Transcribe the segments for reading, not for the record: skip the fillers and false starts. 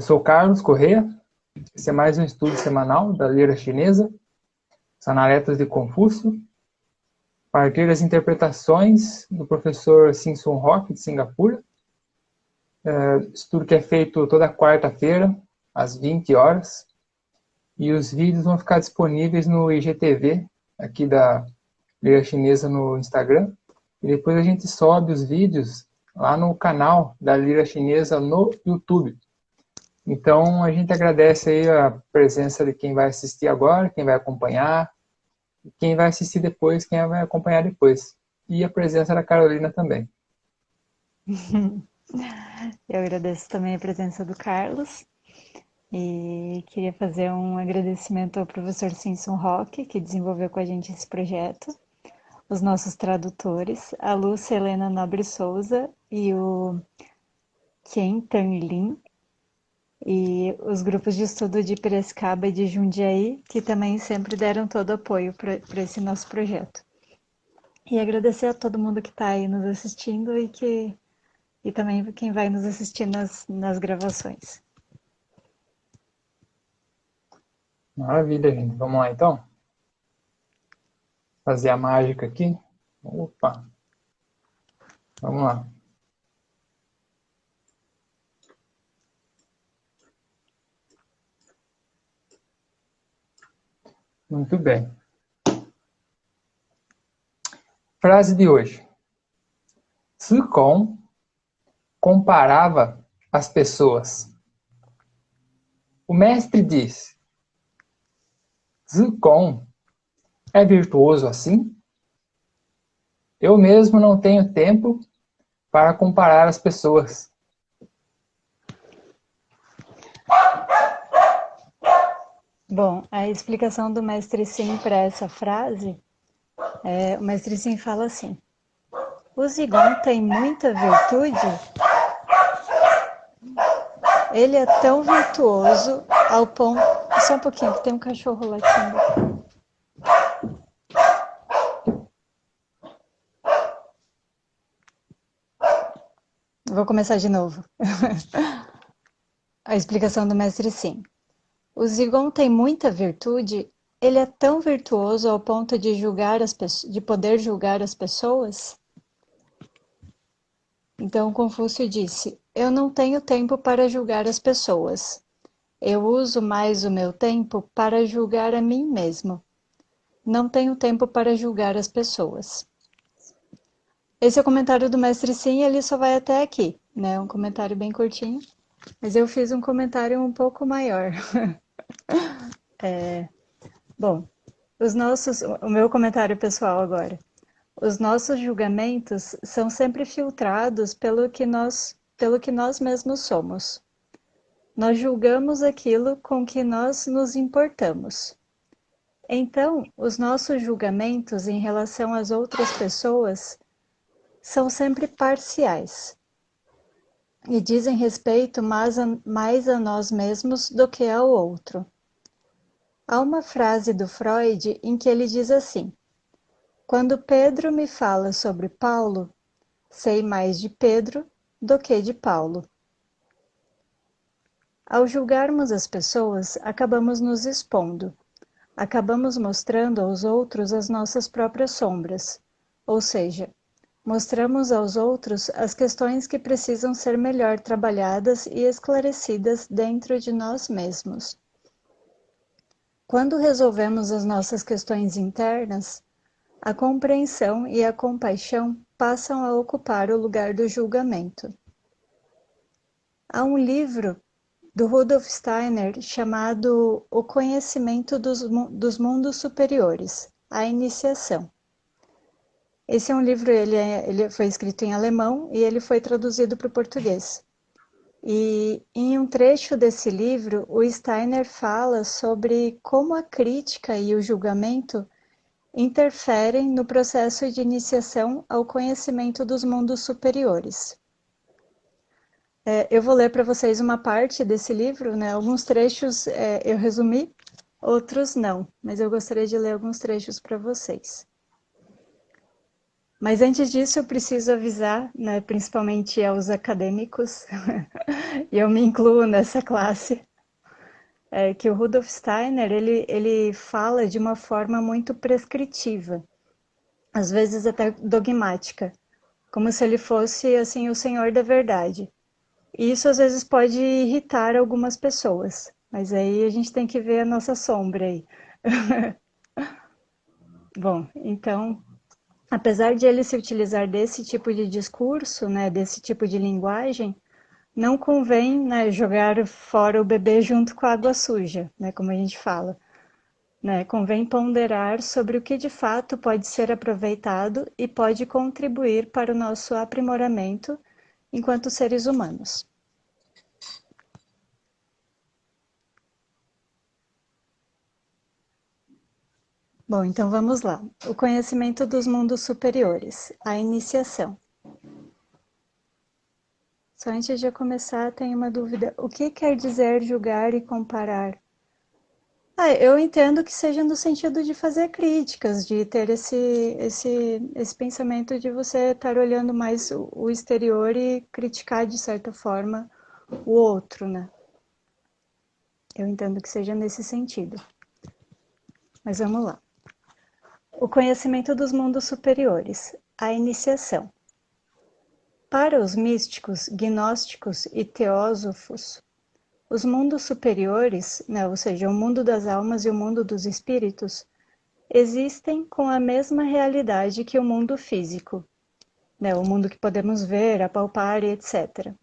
Eu sou o Carlos Corrêa. Esse é mais um estudo semanal da lira chinesa, os Analetas de Confúcio, a partir das interpretações do professor Simson Rock, de Singapura. Estudo que é feito toda quarta-feira, às 20 horas. E os vídeos vão ficar disponíveis no IGTV, aqui da lira chinesa no Instagram. E depois a gente sobe os vídeos lá no canal da lira chinesa no YouTube. Então, a gente agradece aí a presença de quem vai assistir agora, quem vai acompanhar, quem vai assistir depois, quem vai acompanhar depois. E a presença da Carolina também. Eu agradeço também a presença do Carlos e queria fazer um agradecimento ao professor Simson Roque, que desenvolveu com a gente esse projeto, os nossos tradutores, a Lúcia Helena Nobre Souza e o Ken Tan Lin, e os grupos de estudo de Piracicaba e de Jundiaí, que também sempre deram todo o apoio para esse nosso projeto. E agradecer a todo mundo que está aí nos assistindo e também quem vai nos assistir nas gravações. Maravilha, gente. Vamos lá, então? Fazer a mágica aqui. Opa! Vamos lá. Muito bem. Frase de hoje. Zikong comparava as pessoas. O mestre diz: Zikong é virtuoso assim? Eu mesmo não tenho tempo para comparar as pessoas. Bom, a explicação do mestre Sim para essa frase, o mestre Sim fala assim: o Zigon tem muita virtude, ele é tão virtuoso ao ponto... Só um pouquinho, que tem um cachorro latindo. Vou começar de novo. A explicação do mestre Sim. O Zigon tem muita virtude, ele é tão virtuoso ao ponto de de poder julgar as pessoas? Então Confúcio disse: eu não tenho tempo para julgar as pessoas. Eu uso mais o meu tempo para julgar a mim mesmo. Não tenho tempo para julgar as pessoas. Esse é o comentário do mestre Sim, ele só vai até aqui, né? Um comentário bem curtinho, mas eu fiz um comentário um pouco maior. Bom, o meu comentário pessoal agora. Os nossos julgamentos são sempre filtrados pelo que nós mesmos somos. Nós julgamos aquilo com que nós nos importamos. Então, os nossos julgamentos em relação às outras pessoas são sempre parciais e dizem respeito mais a nós mesmos do que ao outro. Há uma frase do Freud em que ele diz assim: quando Pedro me fala sobre Paulo, sei mais de Pedro do que de Paulo. Ao julgarmos as pessoas, acabamos nos expondo. Acabamos mostrando aos outros as nossas próprias sombras, ou seja, mostramos aos outros as questões que precisam ser melhor trabalhadas e esclarecidas dentro de nós mesmos. Quando resolvemos as nossas questões internas, a compreensão e a compaixão passam a ocupar o lugar do julgamento. Há um livro do Rudolf Steiner chamado O Conhecimento dos Mundos Superiores, A Iniciação. Esse é um livro, ele foi escrito em alemão e ele foi traduzido para o português. E em um trecho desse livro, o Steiner fala sobre como a crítica e o julgamento interferem no processo de iniciação ao conhecimento dos mundos superiores. Eu vou ler para vocês uma parte desse livro, né? Alguns trechos eu resumi, outros não, mas eu gostaria de ler alguns trechos para vocês. Mas antes disso, eu preciso avisar, né, principalmente aos acadêmicos, e eu me incluo nessa classe, que o Rudolf Steiner, ele fala de uma forma muito prescritiva, às vezes até dogmática, como se ele fosse, assim, o senhor da verdade. E isso às vezes pode irritar algumas pessoas, mas aí a gente tem que ver a nossa sombra aí. Bom, então, apesar de ele se utilizar desse tipo de discurso, né, desse tipo de linguagem, não convém, né, jogar fora o bebê junto com a água suja, né, como a gente fala. Né? Convém ponderar sobre o que de fato pode ser aproveitado e pode contribuir para o nosso aprimoramento enquanto seres humanos. Bom, então vamos lá. O conhecimento dos mundos superiores, a iniciação. Só antes de eu começar, tenho uma dúvida. O que quer dizer julgar e comparar? Eu entendo que seja no sentido de fazer críticas, de ter esse pensamento de você estar olhando mais o exterior e criticar, de certa forma, o outro, né? Eu entendo que seja nesse sentido. Mas vamos lá. O conhecimento dos mundos superiores, a iniciação. Para os místicos, gnósticos e teósofos, os mundos superiores, né, ou seja, o mundo das almas e o mundo dos espíritos, existem com a mesma realidade que o mundo físico, né, o mundo que podemos ver, apalpar e etc.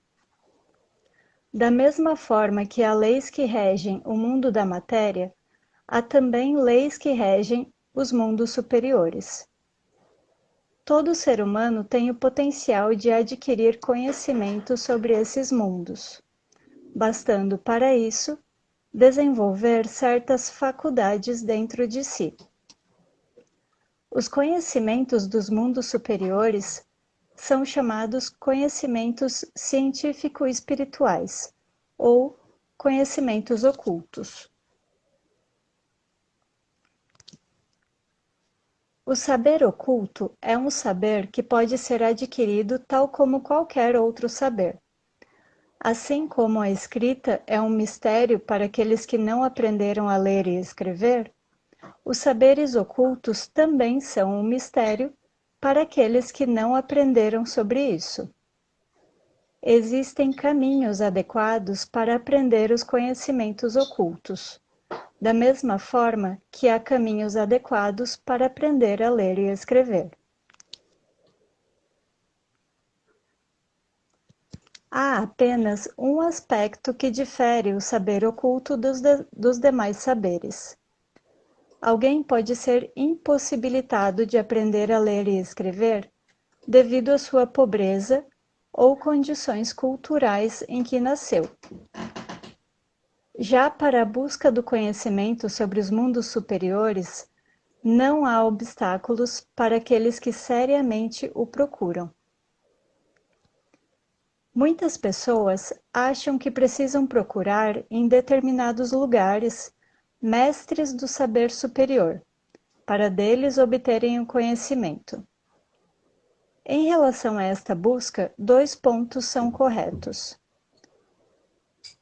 Da mesma forma que há leis que regem o mundo da matéria, há também leis que regem os mundos superiores. Todo ser humano tem o potencial de adquirir conhecimento sobre esses mundos, bastando para isso desenvolver certas faculdades dentro de si. Os conhecimentos dos mundos superiores são chamados conhecimentos científico-espirituais ou conhecimentos ocultos. O saber oculto é um saber que pode ser adquirido tal como qualquer outro saber. Assim como a escrita é um mistério para aqueles que não aprenderam a ler e escrever, os saberes ocultos também são um mistério para aqueles que não aprenderam sobre isso. Existem caminhos adequados para aprender os conhecimentos ocultos, da mesma forma que há caminhos adequados para aprender a ler e escrever. Há apenas um aspecto que difere o saber oculto dos demais saberes. Alguém pode ser impossibilitado de aprender a ler e escrever devido à sua pobreza ou condições culturais em que nasceu. Já para a busca do conhecimento sobre os mundos superiores, não há obstáculos para aqueles que seriamente o procuram. Muitas pessoas acham que precisam procurar em determinados lugares mestres do saber superior, para deles obterem o conhecimento. Em relação a esta busca, 2 pontos são corretos.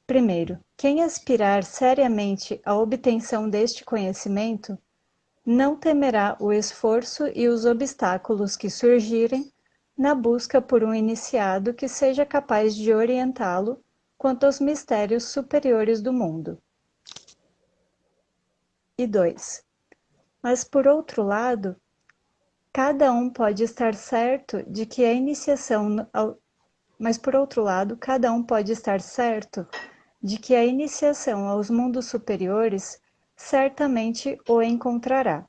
Primeiro, quem aspirar seriamente à obtenção deste conhecimento não temerá o esforço e os obstáculos que surgirem na busca por um iniciado que seja capaz de orientá-lo quanto aos mistérios superiores do mundo. E 2. Mas por outro lado, cada um pode estar certo de que a iniciação aos mundos superiores certamente o encontrará,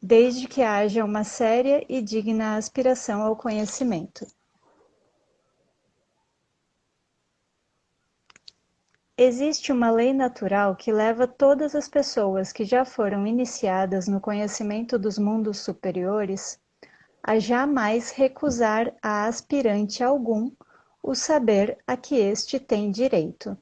desde que haja uma séria e digna aspiração ao conhecimento. Existe uma lei natural que leva todas as pessoas que já foram iniciadas no conhecimento dos mundos superiores a jamais recusar a aspirante algum o saber a que este tem direito.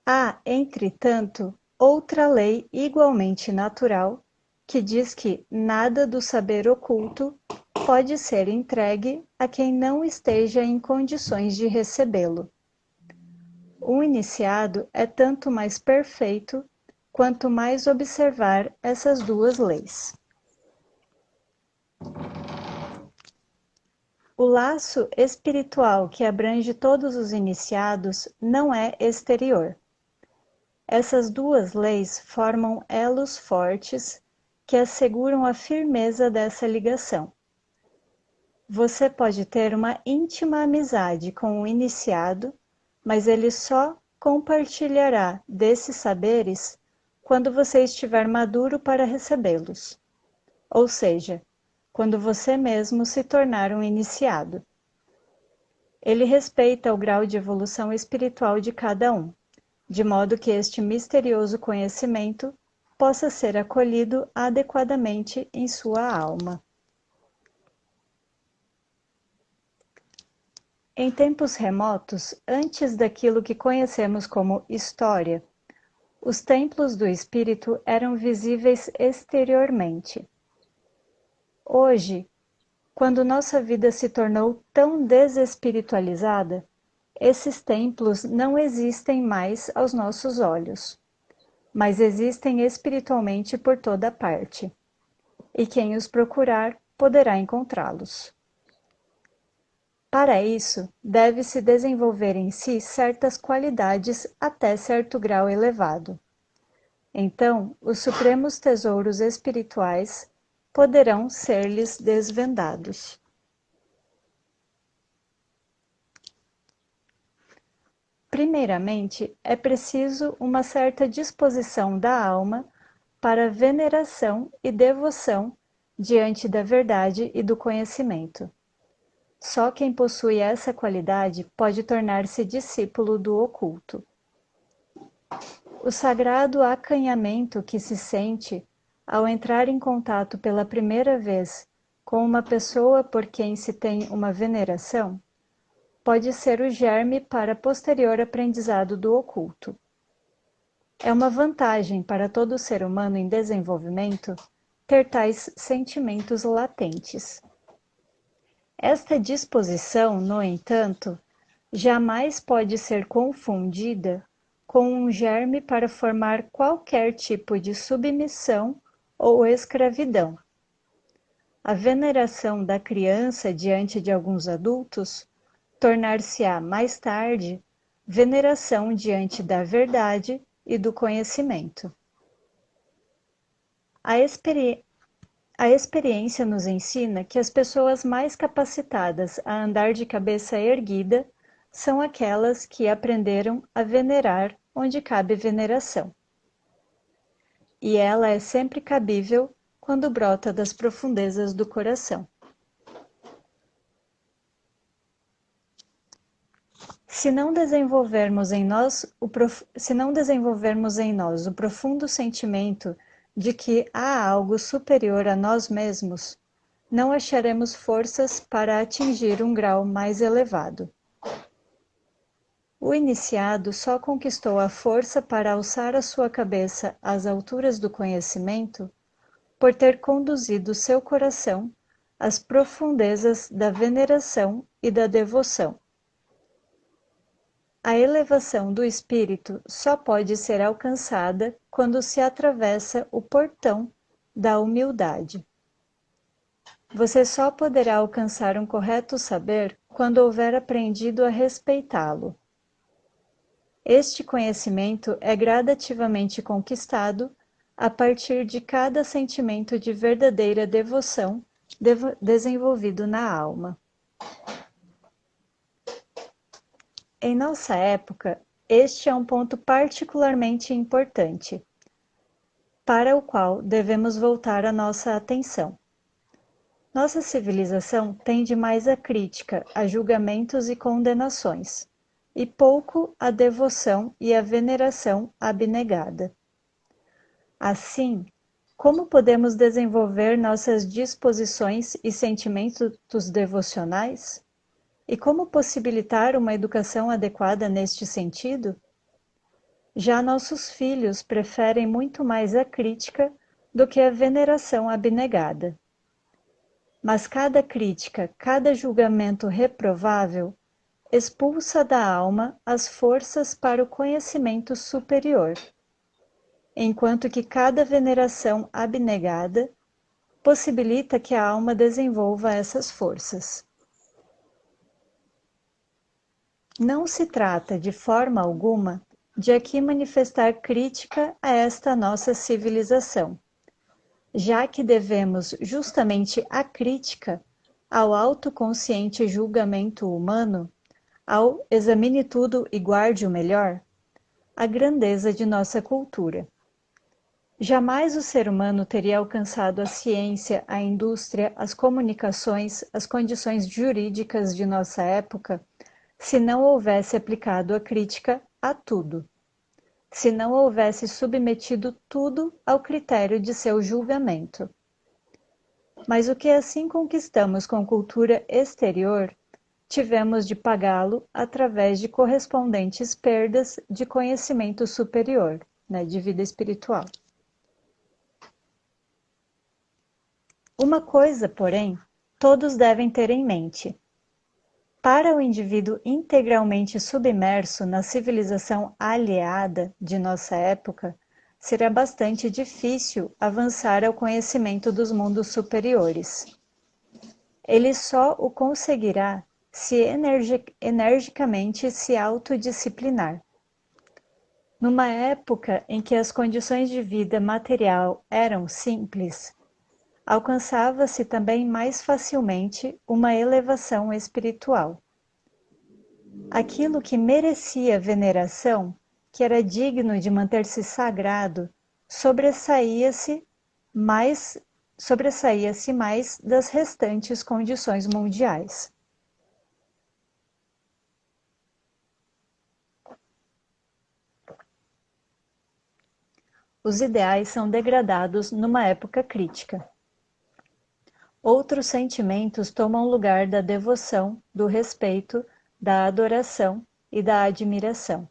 Há, entretanto, outra lei igualmente natural que diz que nada do saber oculto pode ser entregue a quem não esteja em condições de recebê-lo. O iniciado é tanto mais perfeito quanto mais observar essas duas leis. O laço espiritual que abrange todos os iniciados não é exterior. Essas duas leis formam elos fortes que asseguram a firmeza dessa ligação. Você pode ter uma íntima amizade com o iniciado, mas ele só compartilhará desses saberes quando você estiver maduro para recebê-los. Ou seja, quando você mesmo se tornar um iniciado. Ele respeita o grau de evolução espiritual de cada um, de modo que este misterioso conhecimento possa ser acolhido adequadamente em sua alma. Em tempos remotos, antes daquilo que conhecemos como história, os templos do espírito eram visíveis exteriormente. Hoje, quando nossa vida se tornou tão desespiritualizada, esses templos não existem mais aos nossos olhos, mas existem espiritualmente por toda parte, e quem os procurar poderá encontrá-los. Para isso, deve-se desenvolver em si certas qualidades até certo grau elevado. Então, os supremos tesouros espirituais poderão ser-lhes desvendados. Primeiramente, é preciso uma certa disposição da alma para veneração e devoção diante da verdade e do conhecimento. Só quem possui essa qualidade pode tornar-se discípulo do oculto. O sagrado acanhamento que se sente ao entrar em contato pela primeira vez com uma pessoa por quem se tem uma veneração pode ser o germe para posterior aprendizado do oculto. É uma vantagem para todo ser humano em desenvolvimento ter tais sentimentos latentes. Esta disposição, no entanto, jamais pode ser confundida com um germe para formar qualquer tipo de submissão ou escravidão. A veneração da criança diante de alguns adultos tornar-se-á mais tarde veneração diante da verdade e do conhecimento. A experiência nos ensina que as pessoas mais capacitadas a andar de cabeça erguida são aquelas que aprenderam a venerar onde cabe veneração. E ela é sempre cabível quando brota das profundezas do coração. Se não desenvolvermos em nós o profundo sentimento de que há algo superior a nós mesmos, não acharemos forças para atingir um grau mais elevado. O iniciado só conquistou a força para alçar a sua cabeça às alturas do conhecimento por ter conduzido seu coração às profundezas da veneração e da devoção. A elevação do espírito só pode ser alcançada quando se atravessa o portão da humildade. Você só poderá alcançar um correto saber quando houver aprendido a respeitá-lo. Este conhecimento é gradativamente conquistado a partir de cada sentimento de verdadeira devoção desenvolvido na alma. Em nossa época, este é um ponto particularmente importante, para o qual devemos voltar a nossa atenção. Nossa civilização tende mais à crítica, a julgamentos e condenações, e pouco à devoção e à veneração abnegada. Assim, como podemos desenvolver nossas disposições e sentimentos devocionais? E como possibilitar uma educação adequada neste sentido? Já nossos filhos preferem muito mais a crítica do que a veneração abnegada. Mas cada crítica, cada julgamento reprovável expulsa da alma as forças para o conhecimento superior, enquanto que cada veneração abnegada possibilita que a alma desenvolva essas forças. Não se trata, de forma alguma, de aqui manifestar crítica a esta nossa civilização, já que devemos justamente a crítica ao autoconsciente julgamento humano, ao examine tudo e guarde o melhor, a grandeza de nossa cultura. Jamais o ser humano teria alcançado a ciência, a indústria, as comunicações, as condições jurídicas de nossa época, se não houvesse aplicado a crítica a tudo, se não houvesse submetido tudo ao critério de seu julgamento. Mas o que assim conquistamos com cultura exterior, tivemos de pagá-lo através de correspondentes perdas de conhecimento superior, de vida espiritual. Uma coisa, porém, todos devem ter em mente. Para o indivíduo integralmente submerso na civilização alheada de nossa época, será bastante difícil avançar ao conhecimento dos mundos superiores. Ele só o conseguirá se energicamente se autodisciplinar. Numa época em que as condições de vida material eram simples, alcançava-se também mais facilmente uma elevação espiritual. Aquilo que merecia veneração, que era digno de manter-se sagrado, sobressaía-se mais das restantes condições mundiais. Os ideais são degradados numa época crítica. Outros sentimentos tomam lugar da devoção, do respeito, da adoração e da admiração.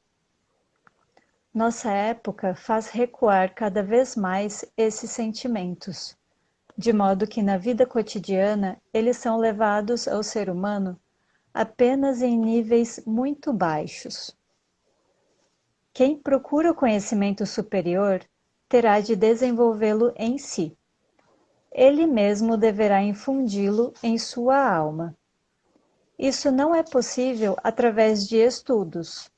Nossa época faz recuar cada vez mais esses sentimentos, de modo que na vida cotidiana eles são levados ao ser humano apenas em níveis muito baixos. Quem procura o conhecimento superior terá de desenvolvê-lo em si. Ele mesmo deverá infundi-lo em sua alma. Isso não é possível através de estudos.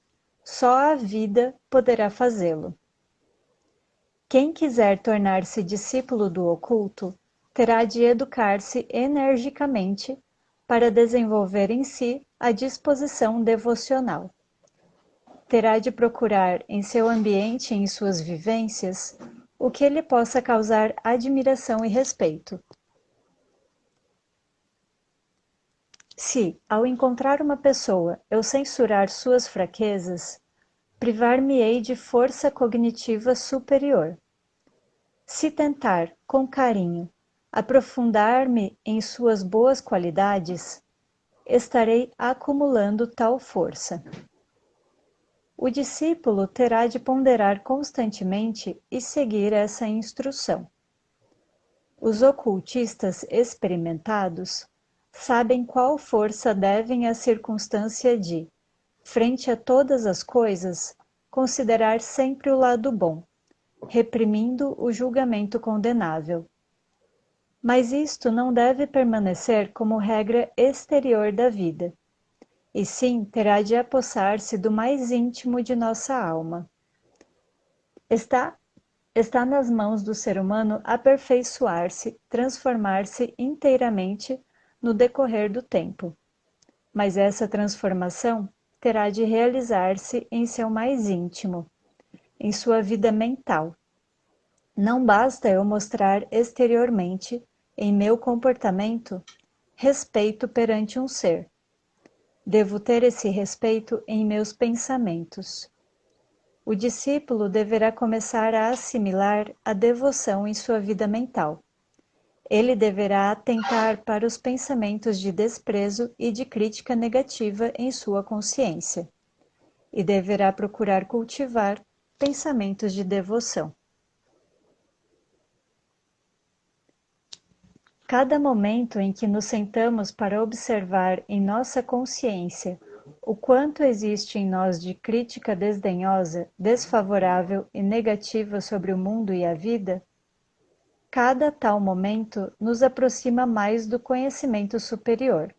Só a vida poderá fazê-lo. Quem quiser tornar-se discípulo do oculto, terá de educar-se energicamente para desenvolver em si a disposição devocional. Terá de procurar em seu ambiente e em suas vivências o que lhe possa causar admiração e respeito. Se, ao encontrar uma pessoa, eu censurar suas fraquezas, privar-me-ei de força cognitiva superior. Se tentar, com carinho, aprofundar-me em suas boas qualidades, estarei acumulando tal força. O discípulo terá de ponderar constantemente e seguir essa instrução. Os ocultistas experimentados sabem qual força devem à circunstância de, frente a todas as coisas, considerar sempre o lado bom, reprimindo o julgamento condenável. Mas isto não deve permanecer como regra exterior da vida, e sim terá de apossar-se do mais íntimo de nossa alma. Está nas mãos do ser humano aperfeiçoar-se, transformar-se inteiramente no decorrer do tempo. Mas essa transformação terá de realizar-se em seu mais íntimo, em sua vida mental. Não basta eu mostrar exteriormente, em meu comportamento, respeito perante um ser. Devo ter esse respeito em meus pensamentos. O discípulo deverá começar a assimilar a devoção em sua vida mental. Ele deverá atentar para os pensamentos de desprezo e de crítica negativa em sua consciência, e deverá procurar cultivar pensamentos de devoção. cada momento em que nos sentamos para observar em nossa consciência o quanto existe em nós de crítica desdenhosa, desfavorável e negativa sobre o mundo e a vida, cada tal momento nos aproxima mais do conhecimento superior.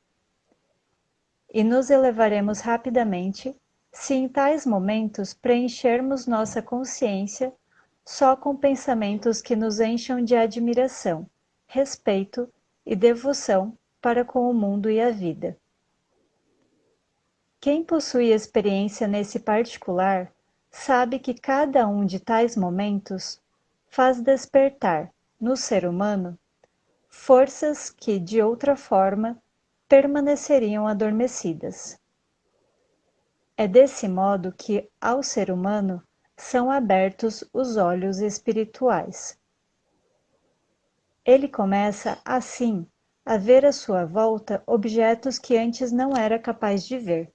E nos elevaremos rapidamente se em tais momentos preenchermos nossa consciência só com pensamentos que nos encham de admiração, respeito e devoção para com o mundo e a vida. Quem possui experiência nesse particular sabe que cada um de tais momentos faz despertar, no ser humano, forças que, de outra forma, permaneceriam adormecidas. É desse modo que, ao ser humano, são abertos os olhos espirituais. Ele começa, assim, a ver à sua volta objetos que antes não era capaz de ver.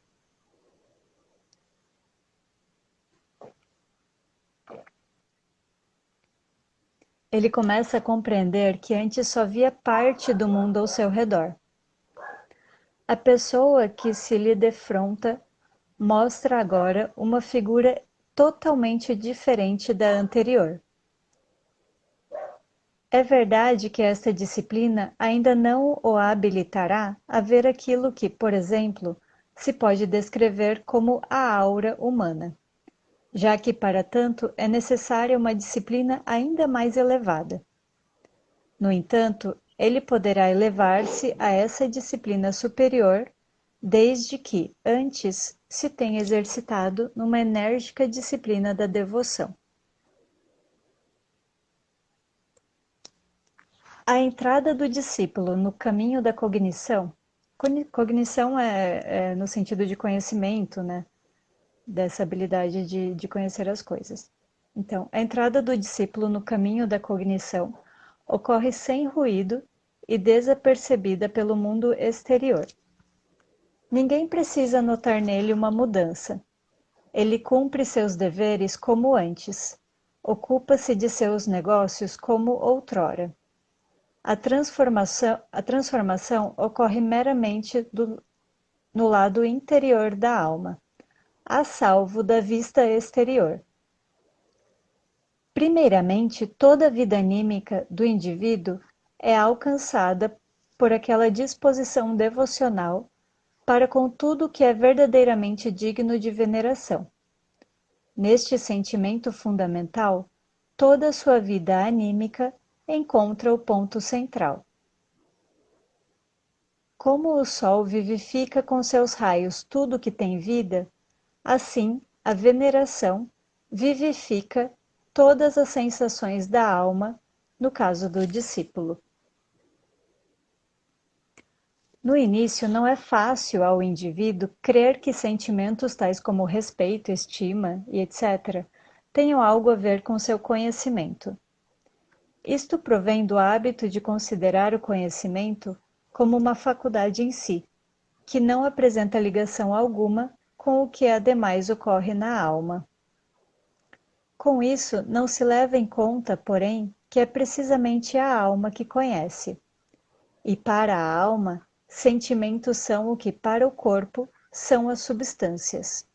Ele começa a compreender que antes só via parte do mundo ao seu redor. A pessoa que se lhe defronta mostra agora uma figura totalmente diferente da anterior. É verdade que esta disciplina ainda não o habilitará a ver aquilo que, por exemplo, se pode descrever como a aura humana, já que, para tanto, é necessária uma disciplina ainda mais elevada. No entanto, ele poderá elevar-se a essa disciplina superior desde que, antes, se tenha exercitado numa enérgica disciplina da devoção. A entrada do discípulo no caminho da cognição, cognição é no sentido de conhecimento, né? Dessa habilidade de conhecer as coisas. Então, a entrada do discípulo no caminho da cognição ocorre sem ruído e desapercebida pelo mundo exterior. Ninguém precisa notar nele uma mudança. Ele cumpre seus deveres como antes, ocupa-se de seus negócios como outrora. A transformação ocorre meramente no lado interior da alma, a salvo da vista exterior. Primeiramente, toda a vida anímica do indivíduo é alcançada por aquela disposição devocional para com tudo que é verdadeiramente digno de veneração. Neste sentimento fundamental, toda a sua vida anímica encontra o ponto central. Como o sol vivifica com seus raios tudo que tem vida, assim a veneração vivifica todas as sensações da alma, no caso do discípulo. No início, não é fácil ao indivíduo crer que sentimentos tais como respeito, estima e etc. tenham algo a ver com seu conhecimento. Isto provém do hábito de considerar o conhecimento como uma faculdade em si, que não apresenta ligação alguma com o que ademais ocorre na alma. Com isso, não se leva em conta, porém, que é precisamente a alma que conhece. E para a alma, sentimentos são o que para o corpo são as substâncias,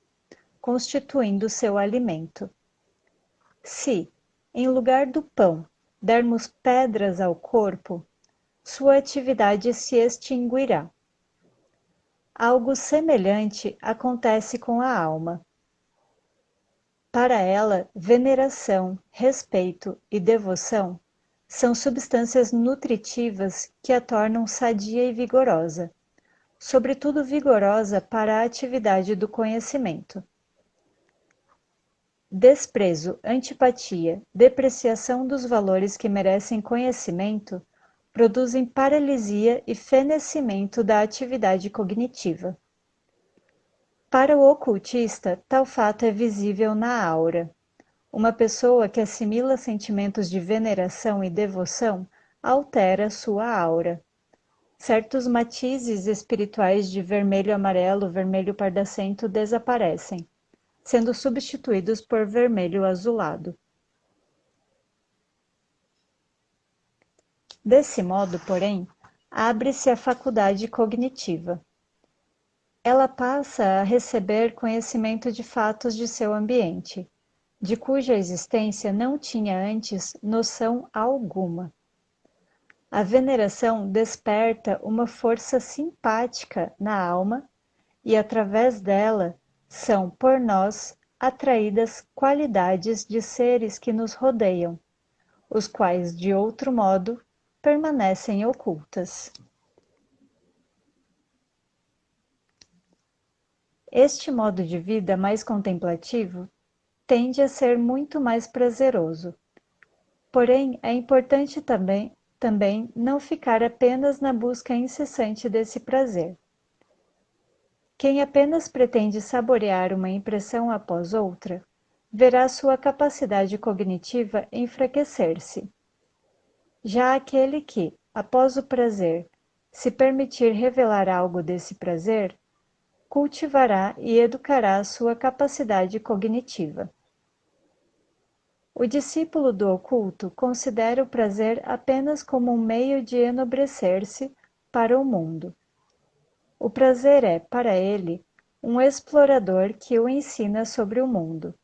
constituindo seu alimento. Se, em lugar do pão, dermos pedras ao corpo, sua atividade se extinguirá. Algo semelhante acontece com a alma. Para ela, veneração, respeito e devoção são substâncias nutritivas que a tornam sadia e vigorosa, sobretudo vigorosa para a atividade do conhecimento. Desprezo, antipatia, depreciação dos valores que merecem conhecimento produzem paralisia e fenecimento da atividade cognitiva. Para o ocultista, tal fato é visível na aura. Uma pessoa que assimila sentimentos de veneração e devoção altera sua aura. Certos matizes espirituais de vermelho amarelo, vermelho pardacento desaparecem, sendo substituídos por vermelho azulado. Desse modo, porém, abre-se a faculdade cognitiva. Ela passa a receber conhecimento de fatos de seu ambiente, de cuja existência não tinha antes noção alguma. A veneração desperta uma força simpática na alma e, através dela, são por nós atraídas qualidades de seres que nos rodeiam, os quais, de outro modo, permanecem ocultas. Este modo de vida mais contemplativo tende a ser muito mais prazeroso. Porém, é importante também não ficar apenas na busca incessante desse prazer. Quem apenas pretende saborear uma impressão após outra, verá sua capacidade cognitiva enfraquecer-se. Já aquele que, após o prazer, se permitir revelar algo desse prazer, cultivará e educará sua capacidade cognitiva. O discípulo do oculto considera o prazer apenas como um meio de enobrecer-se para o mundo. O prazer é, para ele, um explorador que o ensina sobre o mundo.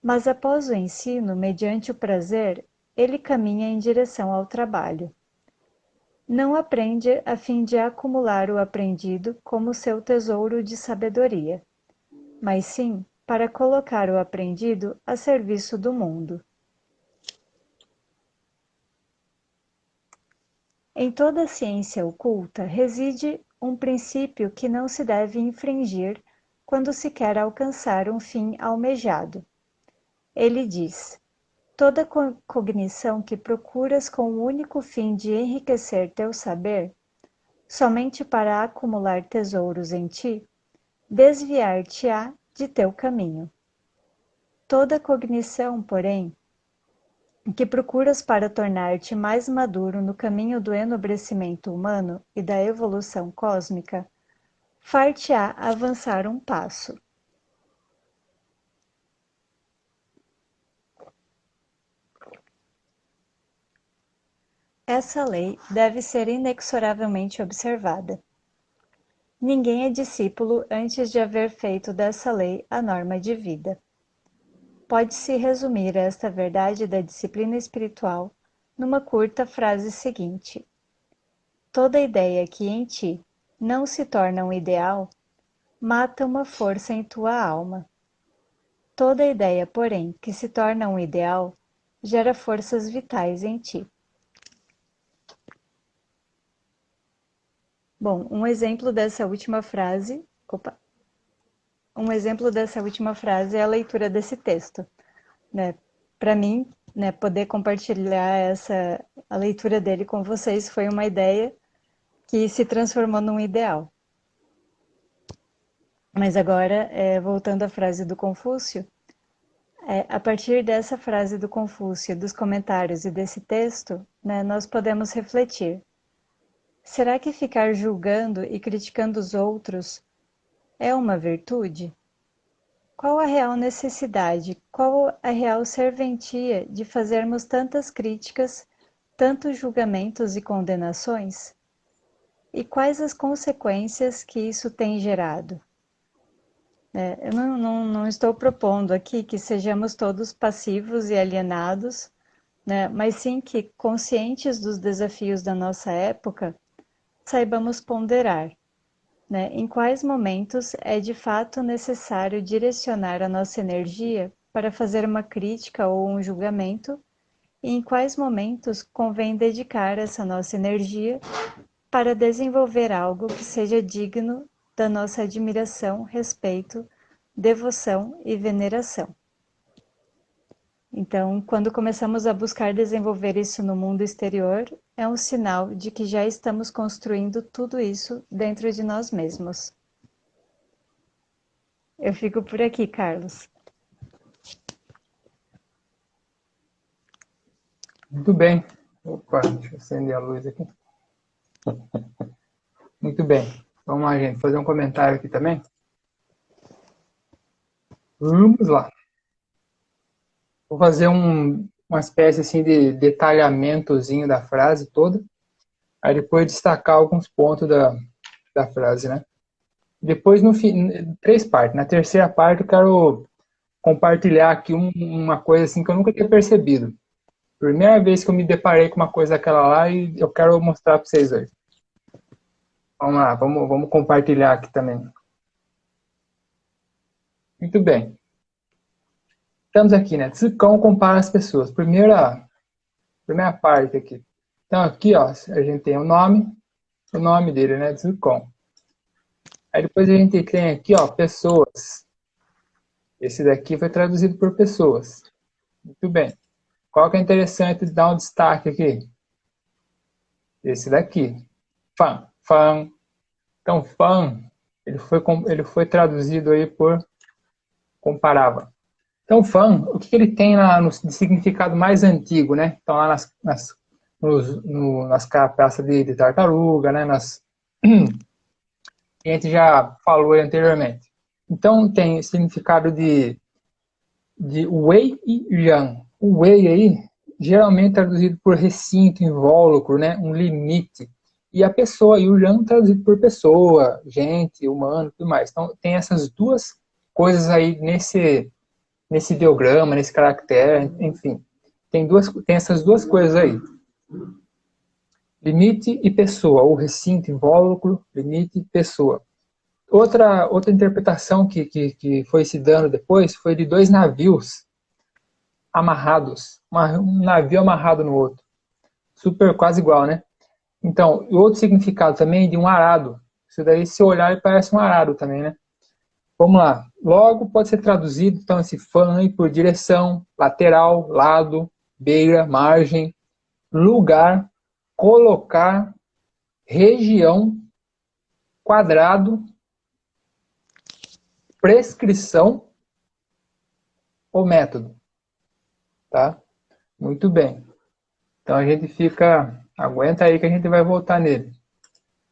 Mas após o ensino, mediante o prazer, ele caminha em direção ao trabalho. Não aprende a fim de acumular o aprendido como seu tesouro de sabedoria, mas sim para colocar o aprendido a serviço do mundo. Em toda a ciência oculta reside um princípio que não se deve infringir quando se quer alcançar um fim almejado. Ele diz: toda cognição que procuras com o único fim de enriquecer teu saber, somente para acumular tesouros em ti, desviar-te-á de teu caminho. Toda cognição, porém, que procuras para tornar-te mais maduro no caminho do enobrecimento humano e da evolução cósmica, far-te-á avançar um passo. Essa lei deve ser inexoravelmente observada. Ninguém é discípulo antes de haver feito dessa lei a norma de vida. Pode-se resumir esta verdade da disciplina espiritual numa curta frase seguinte: toda ideia que em ti não se torna um ideal, mata uma força em tua alma. Toda ideia, porém, que se torna um ideal, gera forças vitais em ti. Bom, um exemplo dessa última frase é a leitura desse texto. Né? Para mim, né, poder compartilhar a leitura dele com vocês foi uma ideia que se transformou num ideal. Mas agora, voltando à frase do Confúcio, a partir dessa frase do Confúcio, dos comentários e desse texto, né, nós podemos refletir. Será que ficar julgando e criticando os outros é uma virtude? Qual a real necessidade, qual a real serventia de fazermos tantas críticas, tantos julgamentos e condenações? E quais as consequências que isso tem gerado? Eu não estou propondo aqui que sejamos todos passivos e alienados, né, mas sim que, conscientes dos desafios da nossa época, saibamos ponderar, né, em quais momentos é de fato necessário direcionar a nossa energia para fazer uma crítica ou um julgamento, e em quais momentos convém dedicar essa nossa energia para desenvolver algo que seja digno da nossa admiração, respeito, devoção e veneração. Então, quando começamos a buscar desenvolver isso no mundo exterior, é um sinal de que já estamos construindo tudo isso dentro de nós mesmos. Eu fico por aqui, Carlos. Muito bem. Opa, deixa eu acender a luz aqui. Muito bem. Vamos lá, gente. Fazer um comentário aqui também. Vamos lá. Vou fazer um uma espécie assim de detalhamentozinho da frase toda. Aí depois destacar alguns pontos da frase, né? Depois, no fim, 3 partes. Na terceira parte, eu quero compartilhar aqui uma coisa assim que eu nunca tinha percebido. Primeira vez que eu me deparei com uma coisa daquela lá e eu quero mostrar para vocês hoje. Vamos lá, vamos compartilhar aqui também. Muito bem. Estamos aqui, né? Zicão compara as pessoas. Primeira parte aqui. Então aqui, ó, a gente tem o nome dele, né? Zicão. Aí depois a gente tem aqui, ó, pessoas. Esse daqui foi traduzido por pessoas. Muito bem. Qual que é interessante dar um destaque aqui? Esse daqui. Fan. Então, fan, ele foi traduzido aí por comparava. Então, fan, o que ele tem no significado mais antigo, né? Então, lá nas carapaças de tartaruga, né? Que a gente já falou anteriormente. Então, tem significado de wei e yang. O wei aí, geralmente traduzido por recinto, invólucro, né? Um limite. E a pessoa, e o yang traduzido por pessoa, gente, humano, tudo mais. Então, tem essas duas coisas aí nesse ideograma, nesse caractere, enfim. Tem essas duas coisas aí. Limite e pessoa, ou recinto, invólucro, limite e pessoa. Outra interpretação que foi se dando depois foi de 2 navios amarrados. Um navio amarrado no outro. Super, quase igual, né? Então, outro significado também de um arado. Isso daí, se olhar, ele parece um arado também, né? Vamos lá. Logo, pode ser traduzido, então, esse fan aí por direção, lateral, lado, beira, margem, lugar, colocar, região, quadrado, prescrição ou método. Tá? Muito bem. Então, a gente aguenta aí que a gente vai voltar nele.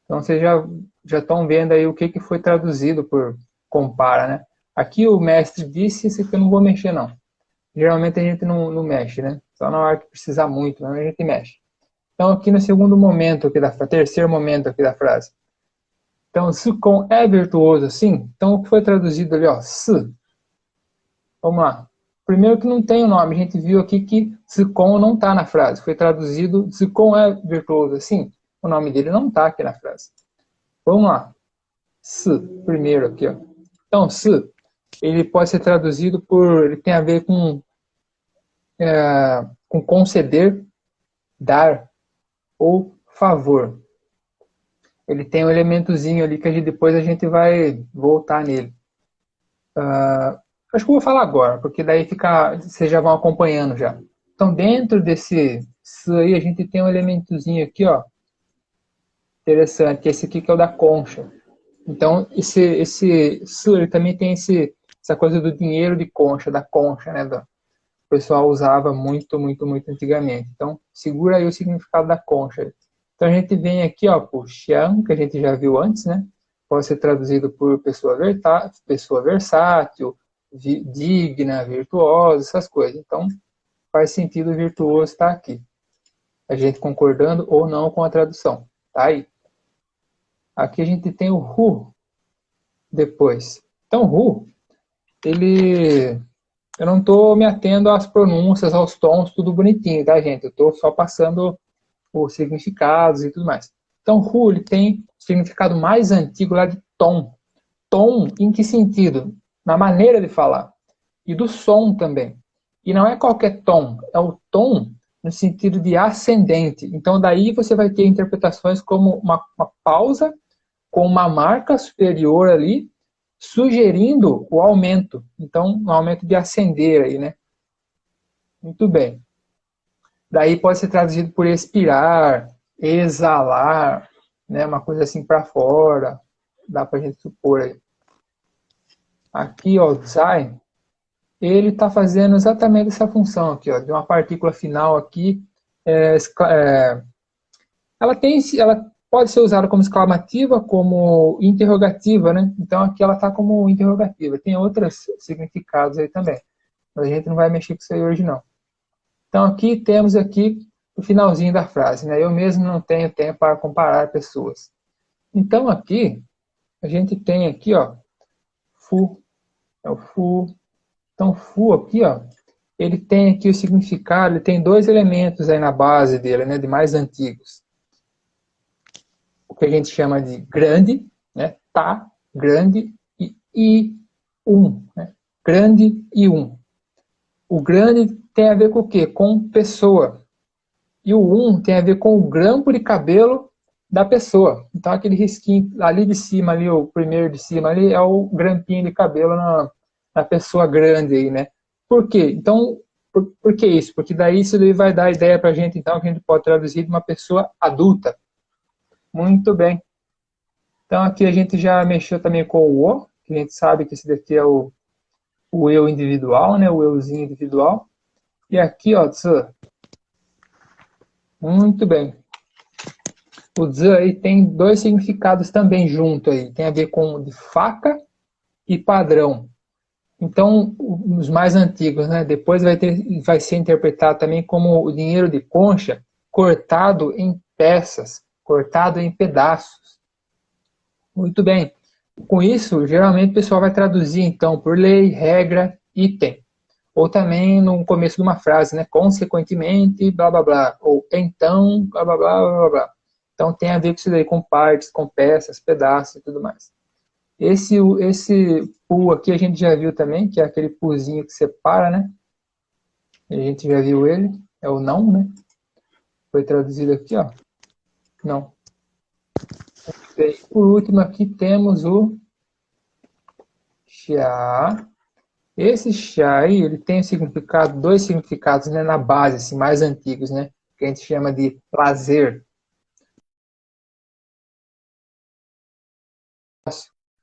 Então, vocês já estão vendo aí o que foi traduzido por compara, né? Aqui o mestre disse, esse aqui eu não vou mexer, não. Geralmente a gente não mexe, né? Só na hora que precisar muito, né? A gente mexe. Então, aqui no segundo momento, terceiro momento aqui da frase. Então, Zicão é virtuoso, sim? Então, o que foi traduzido ali, ó? Se. Vamos lá. Primeiro que não tem o nome. A gente viu aqui que Zicão não está na frase. Foi traduzido, Zicão é virtuoso, sim? O nome dele não está aqui na frase. Vamos lá. Se, primeiro aqui, ó. Então, se, ele pode ser traduzido ele tem a ver com conceder, dar ou favor. Ele tem um elementozinho ali que depois a gente vai voltar nele. Acho que eu vou falar agora, porque daí vocês já vão acompanhando já. Então, dentro desse se aí, a gente tem um elementozinho aqui, ó, interessante, que é esse aqui que é o da concha. Então, esse se, ele também tem essa coisa do dinheiro de concha, da concha, né, o pessoal usava muito, muito, muito antigamente. Então, segura aí o significado da concha. Então, a gente vem aqui, ó, por xiang, que a gente já viu antes, né? Pode ser traduzido por pessoa versátil, digna, virtuosa, essas coisas. Então, faz sentido o virtuoso estar aqui. A gente concordando ou não com a tradução. Tá aí. Aqui a gente tem o hu depois. Então, hu, eu não estou me atendo às pronúncias, aos tons, tudo bonitinho, tá, gente? Eu estou só passando os significados e tudo mais. Então, hu, ele tem significado mais antigo lá de tom. Tom, em que sentido? Na maneira de falar. E do som também. E não é qualquer tom, é o tom no sentido de ascendente. Então, daí você vai ter interpretações como uma pausa com uma marca superior ali, sugerindo o aumento. Então, um aumento de ascender aí, né? Muito bem. Daí pode ser traduzido por expirar, exalar, né? Uma coisa assim para fora. Dá para a gente supor aí. Aqui, ó, Zai, ele está fazendo exatamente essa função aqui, ó, de uma partícula final aqui. Ela pode ser usada como exclamativa, como interrogativa, né? Então aqui ela está como interrogativa. Tem outros significados aí também. Mas a gente não vai mexer com isso aí hoje, não. Então, aqui temos aqui o finalzinho da frase, né? Eu mesmo não tenho tempo para comparar pessoas. Então, aqui, a gente tem aqui, ó, fu, é o fu. Então, fu aqui, ó, ele tem aqui o significado, ele tem dois elementos aí na base dele, né, de mais antigos. O que a gente chama de grande, né, tá, grande, e né, grande e um. O grande tem a ver com o quê? Com pessoa. E o tem a ver com o grampo de cabelo da pessoa. Então, aquele risquinho ali de cima, ali, o primeiro de cima, ali, é o grampinho de cabelo na pessoa grande aí, né? Por quê? Então, por que isso? Porque daí isso daí vai dar ideia pra gente, então, que a gente pode traduzir de uma pessoa adulta. Muito bem. Então, aqui a gente já mexeu também com o, que a gente sabe que esse daqui é o eu individual, né? O euzinho individual. E aqui, ó, tsu. Muito bem. O tsu aí tem dois significados também junto aí. Tem a ver com de faca e padrão. Então, os mais antigos, né? Depois vai ser interpretado também como o dinheiro de concha cortado em peças, cortado em pedaços. Muito bem. Com isso, geralmente o pessoal vai traduzir, então, por lei, regra, item. Ou também no começo de uma frase, né? Consequentemente, blá, blá, blá. Ou então, blá, blá, blá, blá, blá. Então, tem a ver com isso daí, com partes, com peças, pedaços e tudo mais. Esse pu aqui a gente já viu também, que é aquele puzinho que separa, né? A gente já viu ele, é o não, né? Foi traduzido aqui, ó. Não. E por último aqui temos o chá. Esse chá aí, ele tem significado, dois significados, né, na base, assim, mais antigos, né? Que a gente chama de lazer.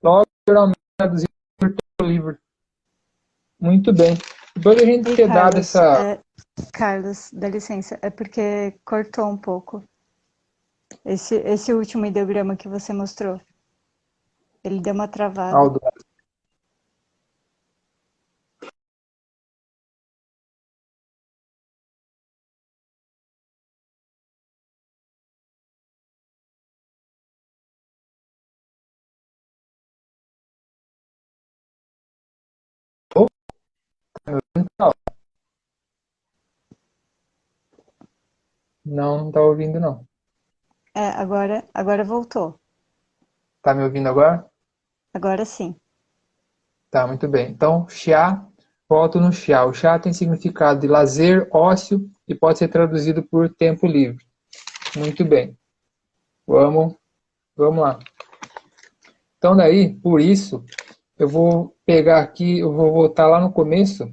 Logo, geralmente traduzido por livro. Muito bem. Depois a gente ter dado essa... Carlos, dá licença, é porque cortou um pouco. Esse último ideograma que você mostrou. Ele deu uma travada. Aldo. Não está ouvindo, não. Agora voltou. Tá me ouvindo agora? Agora sim. Tá, muito bem. Então, chá, volto no chá. O chá tem significado de lazer, ócio e pode ser traduzido por tempo livre. Muito bem. Vamos lá. Então, daí, por isso, eu vou pegar aqui, eu vou voltar lá no começo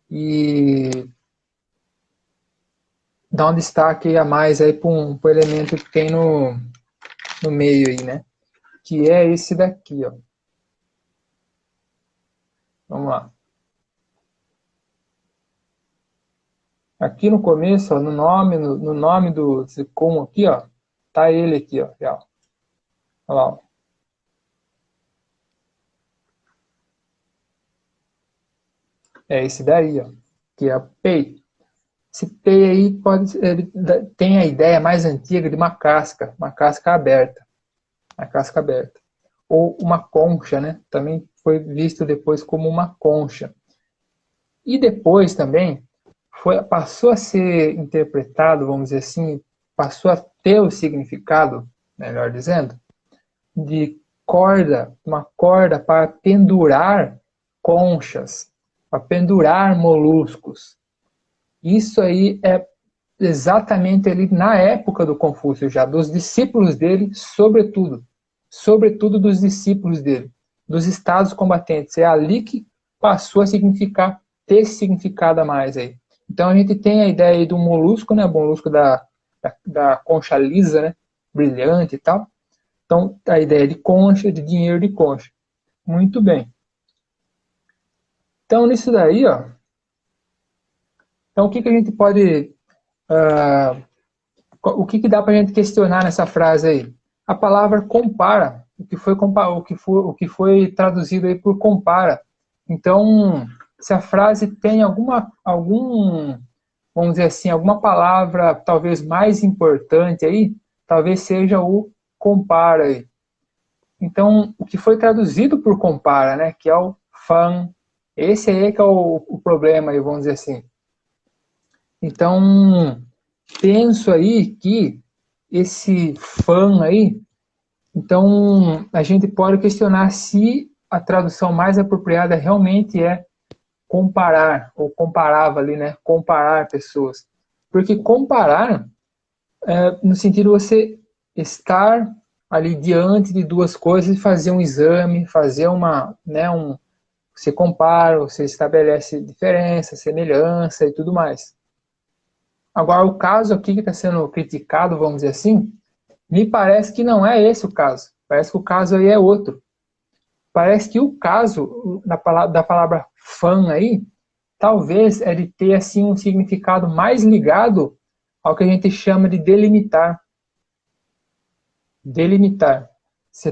e dar um destaque a mais aí para um elemento que tem no meio aí, né? Que é esse daqui, ó. Vamos lá. Aqui no começo, ó, no nome do zircon aqui, ó, tá ele aqui, ó, já. Olha lá, ó. É esse daí, ó, que é o pei. Esse pei aí ele tem a ideia mais antiga de uma casca aberta. Uma casca aberta. Ou uma concha, né? Também foi visto depois como uma concha. E depois também passou a ser interpretado, vamos dizer assim, passou a ter o significado, melhor dizendo, de corda, uma corda para pendurar conchas, para pendurar moluscos. Isso aí é exatamente ali na época do Confúcio já, dos discípulos dele, sobretudo dos discípulos dele, dos estados combatentes. É ali que passou a significar, ter esse significado a mais aí. Então a gente tem a ideia aí do molusco, né, o molusco da concha lisa, né, brilhante e tal. Então a ideia de concha, de dinheiro de concha. Muito bem. Então nisso daí, ó. Então o que a gente pode... o que dá para a gente questionar nessa frase aí? A palavra compara, o que foi traduzido aí por compara. Então, se a frase tem algum vamos dizer assim, alguma palavra talvez mais importante aí, talvez seja o compara aí. Então, o que foi traduzido por compara, né, que é o fan, esse aí é que é o problema aí, vamos dizer assim. Então, penso aí que esse fan aí, então a gente pode questionar se a tradução mais apropriada realmente é comparar, ou comparava ali, né, comparar pessoas. Porque comparar, no sentido de você estar ali diante de duas coisas e fazer um exame, fazer você compara, você estabelece diferença, semelhança e tudo mais. Agora, o caso aqui que está sendo criticado, vamos dizer assim, me parece que não é esse o caso. Parece que o caso aí é outro. Parece que o caso da palavra fã aí, talvez é de ter assim, um significado mais ligado ao que a gente chama de delimitar. Delimitar. Você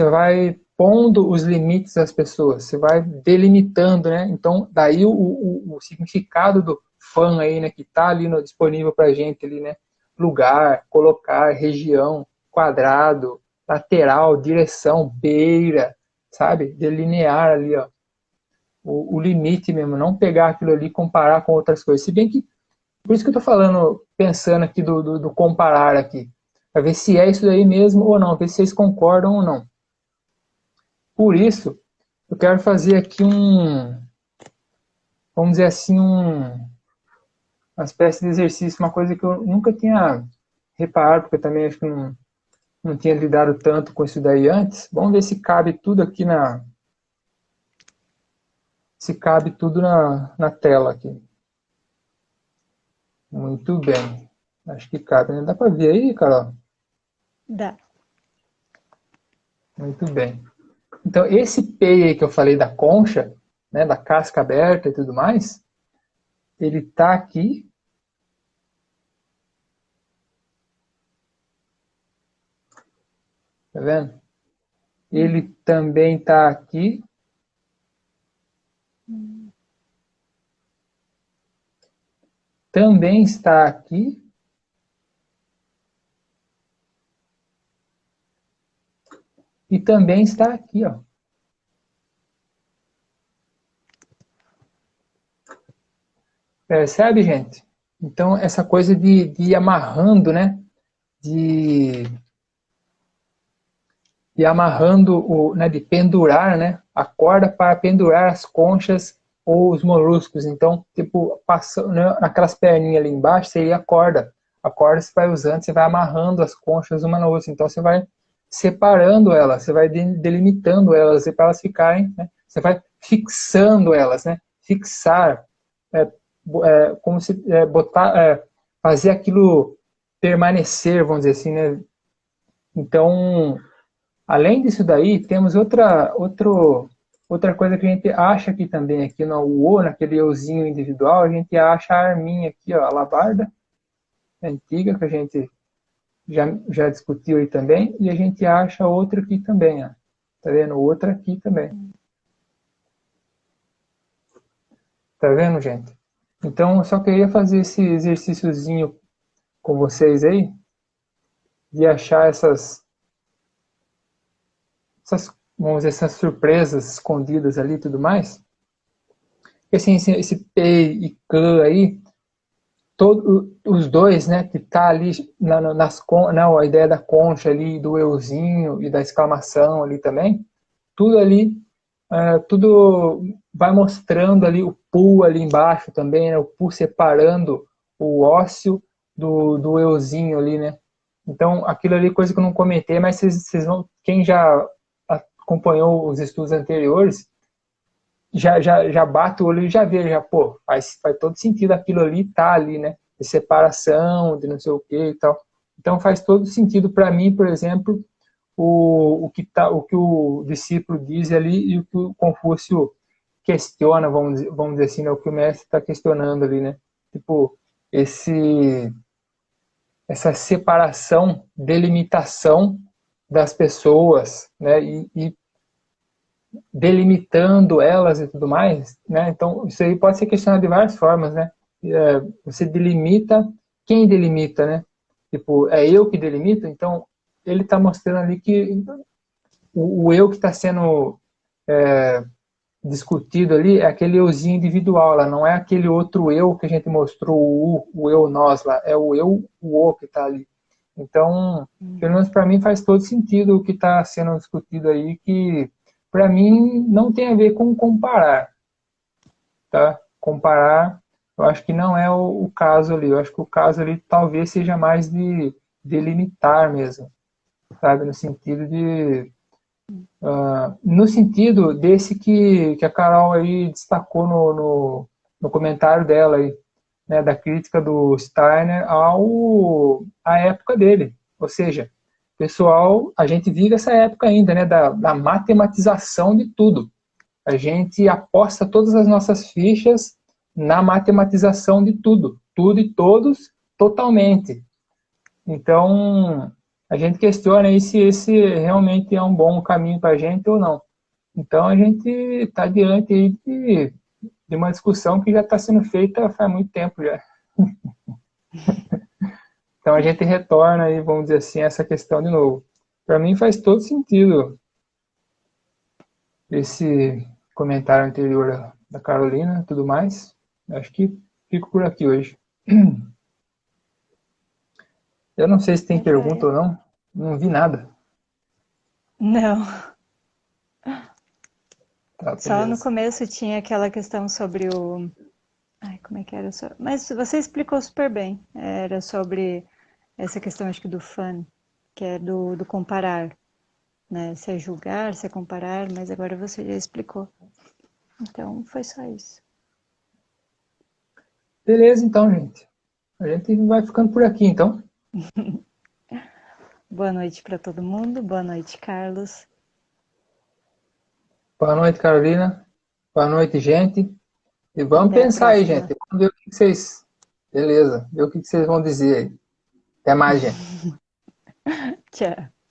vai pondo os limites das pessoas, você vai delimitando, né? Então, daí o significado do fã aí, né, que está ali disponível para a gente ali, né? Lugar, colocar, região, quadrado, lateral, direção, beira, sabe? Delinear ali, ó, o limite mesmo, não pegar aquilo ali e comparar com outras coisas. Se bem que, por isso que eu estou falando, pensando aqui do comparar aqui, para ver se é isso daí mesmo ou não, ver se vocês concordam ou não. Por isso, eu quero fazer aqui vamos dizer assim, uma espécie de exercício, uma coisa que eu nunca tinha reparado, porque eu também acho que não tinha lidado tanto com isso daí antes. Vamos ver se cabe tudo aqui se cabe tudo na tela aqui. Muito bem. Acho que cabe, né? Dá para ver aí, Carol? Dá. Muito bem. Então, esse pei aí que eu falei da concha, né, da casca aberta e tudo mais, ele está aqui. Tá vendo? Ele também está aqui. Também está aqui. E também está aqui, ó. Percebe, gente? Então, essa coisa de ir amarrando, né? De amarrando, né? De pendurar, né? A corda para pendurar as conchas ou os moluscos. Então, tipo, passando, né, naquelas perninhas ali embaixo, seria a corda. A corda você vai usando, você vai amarrando as conchas uma na outra. Então, você vai separando elas, você vai delimitando elas para elas ficarem, né? Você vai fixando elas, né? Fixar, como se botar, fazer aquilo permanecer, vamos dizer assim, né? Então, além disso daí, temos outra coisa que a gente acha aqui também, aqui no O, naquele euzinho individual, a gente acha a arminha aqui, ó, a alabarda antiga, que a gente já discutiu aí também, e a gente acha outra aqui também, ó. Tá vendo? Outra aqui também. Tá vendo, gente? Então, eu só queria fazer esse exercíciozinho com vocês aí, de achar vamos dizer, essas surpresas escondidas ali e tudo mais. E assim, esse P e K aí, os dois, né, que tá ali a ideia da concha ali, do euzinho e da exclamação ali também, tudo ali, tudo vai mostrando ali o pu ali embaixo também, né, o pu separando o ósseo do euzinho ali, né. Então, aquilo ali, coisa que eu não comentei, mas vocês vão, quem já acompanhou os estudos anteriores, já bate o olho e já vê, pô, faz todo sentido aquilo ali tá ali, né? De separação, de não sei o que e tal. Então faz todo sentido para mim, por exemplo, o que o discípulo diz ali e o que o Confúcio questiona, vamos dizer assim, né? O que o mestre está questionando ali, né? Tipo, essa separação, delimitação das pessoas, né? E delimitando elas e tudo mais, né? Então, isso aí pode ser questionado de várias formas, né? você delimita, quem delimita, né? Tipo, é eu que delimito, então ele está mostrando ali que o eu que está sendo discutido ali é aquele euzinho individual lá, não é aquele outro eu que a gente mostrou, o eu nós lá, é o eu, o que está ali. Então, pelo menos para mim faz todo sentido o que está sendo discutido aí, que para mim não tem a ver com comparar, tá? Comparar, eu acho que não é o caso ali, eu acho que o caso ali talvez seja mais de delimitar mesmo, sabe? No sentido desse que a Carol aí destacou no comentário dela aí, né, da crítica do Steiner à época dele. Ou seja, pessoal, a gente vive essa época ainda, né, da matematização de tudo. A gente aposta todas as nossas fichas na matematização de tudo. Tudo e todos, totalmente. Então, a gente questiona aí se esse realmente é um bom caminho para a gente ou não. Então, a gente está diante aí de uma discussão que já está sendo feita faz muito tempo já. Então, a gente retorna aí, vamos dizer assim, essa questão de novo. Para mim faz todo sentido esse comentário anterior da Carolina e tudo mais. Acho que fico por aqui hoje. Eu não sei se tem pergunta ou não. Não vi nada. Não. Tá, Só no beleza. começo tinha aquela questão sobre o... Ai, como é que era? Mas você explicou super bem. Era sobre essa questão, acho que do fun, que é do comparar, né? Se é julgar, se é comparar, mas agora você já explicou. Então, foi só isso. Beleza, então, gente. A gente vai ficando por aqui, então. Boa noite para todo mundo. Boa noite, Carlos. Boa noite, Carolina. Boa noite, gente. E vamos Até a pensar aí, próxima. gente. Vamos ver o que vocês... Beleza. Ver o que vocês vão dizer aí. Até mais, gente. Tchau.